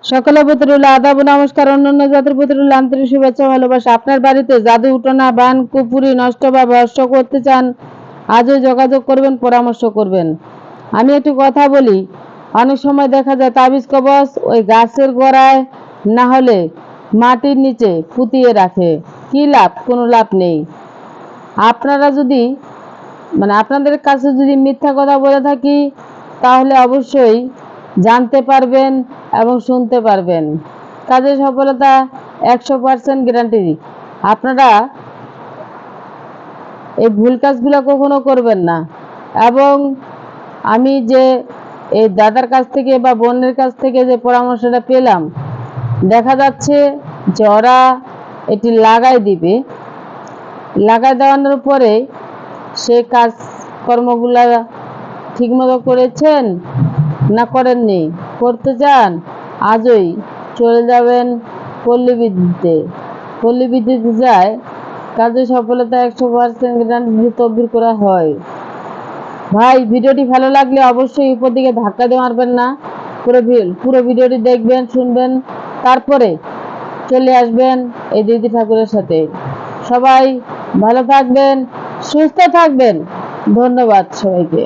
সকলের প্রতি রইল আদাব ও নমস্কার। অন্যান্য জাতির প্রতি রইল আন্তরিক শুভেচ্ছা ভালোবাসা। আপনার বাড়িতে জাদু উঠোনা বান কুপুরি নষ্ট বা ভস্ম করতে চান, আজও যোগাযোগ করবেন, পরামর্শ করবেন। আমি একটু কথা বলি, অনেক সময় দেখা যায় তাবিজ কবচ ওই গাছের গোড়ায় না হলে মাটির নিচে পুঁতিয়ে রাখে। কি লাভ? কোনো লাভ নেই। আপনারা যদি আপনাদের কাছে যদি মিথ্যা কথা বলে থাকি, তাহলে অবশ্যই জানতে পারবেন এবং শুনতে পারবেন। কাজের সফলতা 100% গ্যারান্টি। আপনারা এই ভুল কাজগুলো কখনো করবেন না। এবং আমি যে এই দাদার কাছ থেকে বা বোনের কাছ থেকে যে পরামর্শটা পেলাম, দেখা যাচ্ছে যে ওরা এটি লাগাই দিবে। লাগাই দেওয়ানোর পরে সে কাজকর্মগুলা ঠিকমতো করেছেন না করেননি, করতে চান, আজই চলে যাবেন পল্লী বিদ্যুতে। পল্লী বিদ্যুতে যায় কাজে সফলতা 100% গ্যারান্টি তদবির করা হয়। ভাই, ভিডিওটি ভালো লাগলে অবশ্যই উপর দিকে ধাক্কা দিয়ে মারবেন না। পুরো ভিডিওটি দেখবেন, শুনবেন, তারপরে চলে আসবেন এই দিদি ঠাকুরের সাথে। সবাই ভালো থাকবেন, সুস্থ থাকবেন। ধন্যবাদ সবাইকে।